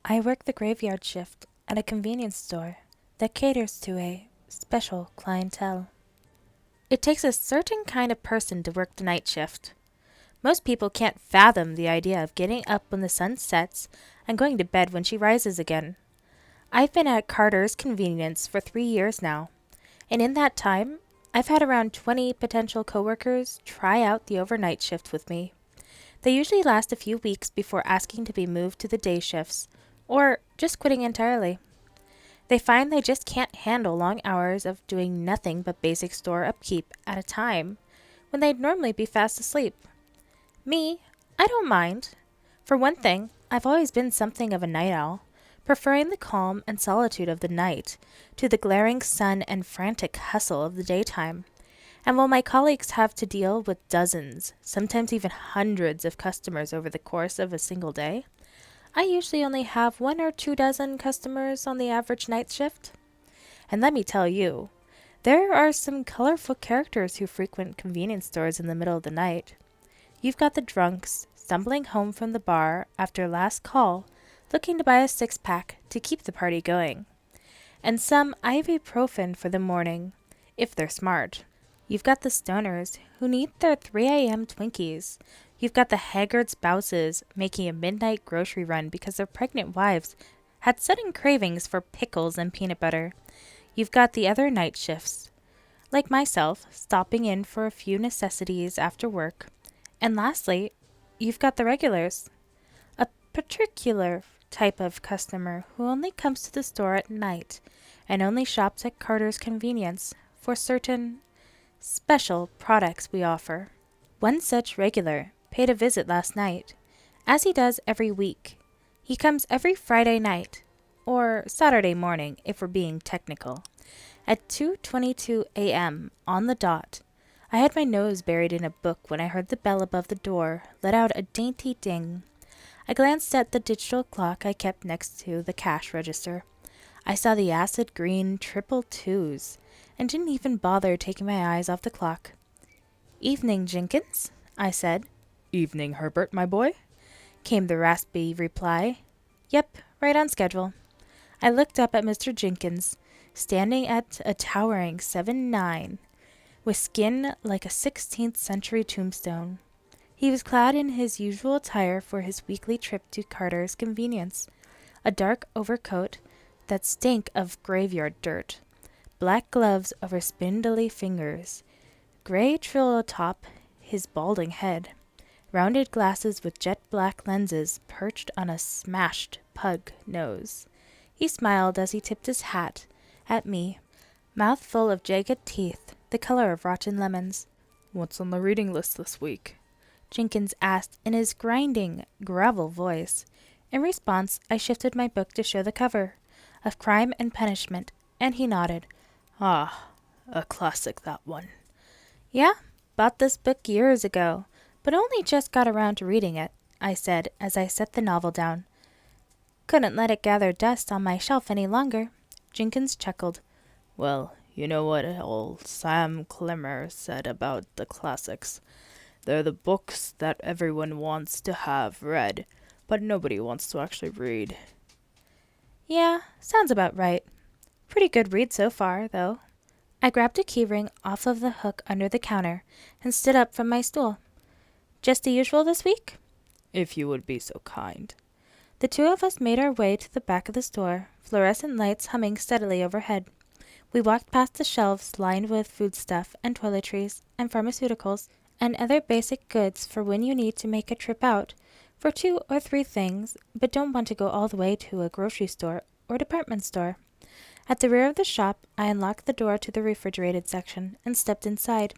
I work the graveyard shift at a convenience store that caters to a special clientele. It takes a certain kind of person to work the night shift. Most people can't fathom the idea of getting up when the sun sets and going to bed when she rises again. I've been at Carter's Convenience for 3 years now, and in that time, I've had around 20 potential coworkers try out the overnight shift with me. They usually last a few weeks before asking to be moved to the day shifts, or just quitting entirely. They find they just can't handle long hours of doing nothing but basic store upkeep at a time when they'd normally be fast asleep. Me, I don't mind. For one thing, I've always been something of a night owl, preferring the calm and solitude of the night to the glaring sun and frantic hustle of the daytime. And while my colleagues have to deal with dozens, sometimes even hundreds of customers over the course of a single day, I usually only have 1 or 2 dozen customers on the average night shift. And let me tell you, there are some colorful characters who frequent convenience stores in the middle of the night. You've got the drunks stumbling home from the bar after last call, looking to buy a six-pack to keep the party going. And some ibuprofen for the morning, if they're smart. You've got the stoners who need their 3 a.m. Twinkies. You've got the haggard spouses making a midnight grocery run because their pregnant wives had sudden cravings for pickles and peanut butter. You've got the other night shifts, like myself, stopping in for a few necessities after work. And lastly, you've got the regulars, a particular type of customer who only comes to the store at night and only shops at Carter's Convenience for certain special products we offer. One such regular paid a visit last night, as he does every week. He comes every Friday night, or Saturday morning if we're being technical, at 2:22 a.m. on the dot. I had my nose buried in a book when I heard the bell above the door let out a dainty ding. I glanced at the digital clock I kept next to the cash register. I saw the acid green triple twos, and didn't even bother taking my eyes off the clock. "Evening, Jenkins," I said. "Evening, Herbert, my boy," came the raspy reply. "Yep, right on schedule." I looked up at Mr. Jenkins, standing at a towering 7'9", with skin like a 16th century tombstone. He was clad in his usual attire for his weekly trip to Carter's Convenience, a dark overcoat that stank of graveyard dirt, black gloves over spindly fingers, gray trill atop his balding head, rounded glasses with jet black lenses perched on a smashed pug nose. He smiled as he tipped his hat at me, mouth full of jagged teeth the color of rotten lemons. "What's on the reading list this week?" Jenkins asked in his grinding, gravel voice. In response, I shifted my book to show the cover, of Crime and Punishment, and he nodded. "Ah, a classic, that one." "Yeah, bought this book years ago, but only just got around to reading it," I said as I set the novel down. "Couldn't let it gather dust on my shelf any longer." Jenkins chuckled. "Well, you know what old Sam Clemmer said about the classics. They're the books that everyone wants to have read, but nobody wants to actually read." "Yeah, sounds about right. Pretty good read so far, though." I grabbed a keyring off of the hook under the counter and stood up from my stool. "Just the usual this week?" "If you would be so kind." The two of us made our way to the back of the store, fluorescent lights humming steadily overhead. We walked past the shelves lined with foodstuff and toiletries and pharmaceuticals and other basic goods for when you need to make a trip out for 2 or 3 things, but don't want to go all the way to a grocery store or department store. At the rear of the shop, I unlocked the door to the refrigerated section and stepped inside,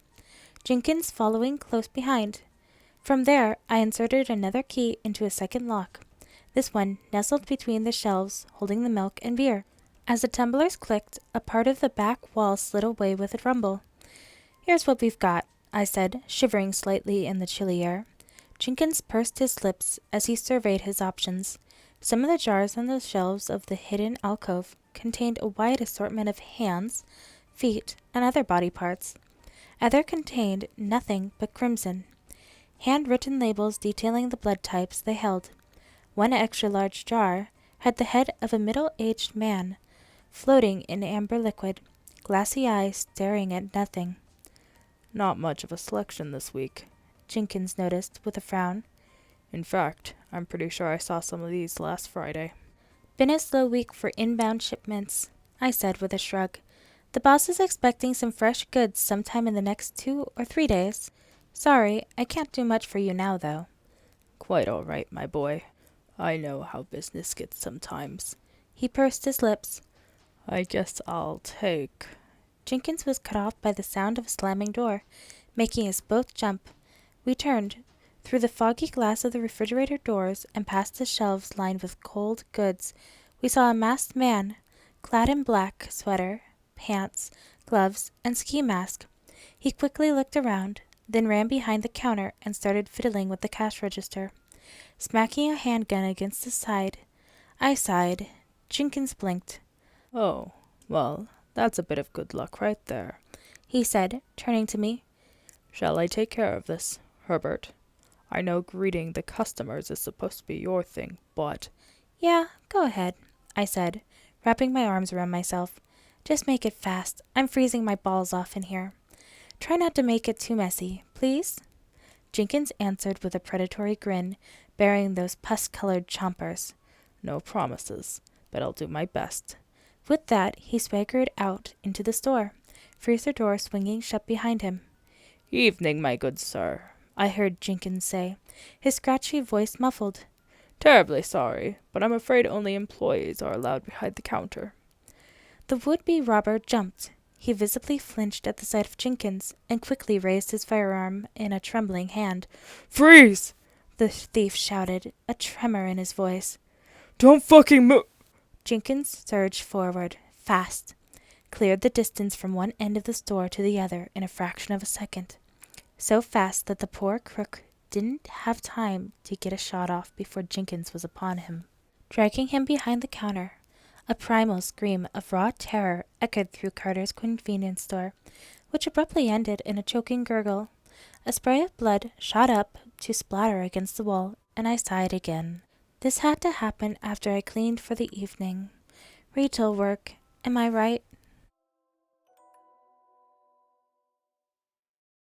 Jenkins following close behind. From there, I inserted another key into a second lock, this one nestled between the shelves holding the milk and beer. As the tumblers clicked, a part of the back wall slid away with a rumble. "Here's what we've got," I said, shivering slightly in the chilly air. Jenkins pursed his lips as he surveyed his options. Some of the jars on the shelves of the hidden alcove contained a wide assortment of hands, feet, and other body parts. Other contained nothing but crimson. Handwritten labels detailing the blood types they held. One extra-large jar had the head of a middle-aged man, floating in amber liquid, glassy eyes staring at nothing. Not much of a selection this week, Jenkins noticed with a frown. In fact, I'm pretty sure I saw some of these last Friday. Been a slow week for inbound shipments, I said with a shrug. The boss is expecting some fresh goods sometime in the next 2 or 3 days. Sorry, I can't do much for you now, though. Quite all right, my boy. I know how business gets sometimes. He pursed his lips. I guess I'll take... Jenkins was cut off by the sound of a slamming door, making us both jump. We turned, through the foggy glass of the refrigerator doors and past the shelves lined with cold goods. We saw a masked man, clad in black sweater, pants, gloves, and ski mask. He quickly looked around, then ran behind the counter and started fiddling with the cash register, smacking a handgun against the side. I sighed. Jenkins blinked. Oh, well, that's a bit of good luck right there, he said, turning to me. Shall I take care of this, Herbert? I know greeting the customers is supposed to be your thing, but... Yeah, go ahead, I said, wrapping my arms around myself. Just make it fast. I'm freezing my balls off in here. Try not to make it too messy, please? Jenkins answered with a predatory grin, baring those pus-colored chompers. No promises, but I'll do my best. With that, he swaggered out into the store, freezer door swinging shut behind him. Evening, my good sir, I heard Jenkins say, his scratchy voice muffled. Terribly sorry, but I'm afraid only employees are allowed behind the counter. The would-be robber jumped. He visibly flinched at the sight of Jenkins and quickly raised his firearm in a trembling hand. Freeze! The thief shouted, a tremor in his voice. Don't fucking move! Jenkins surged forward, fast, cleared the distance from one end of the store to the other in a fraction of a second. So fast that the poor crook didn't have time to get a shot off before Jenkins was upon him, dragging him behind the counter. A primal scream of raw terror echoed through Carter's convenience store, which abruptly ended in a choking gurgle. A spray of blood shot up to splatter against the wall, and I sighed again. This had to happen after I cleaned for the evening. Retail work, am I right?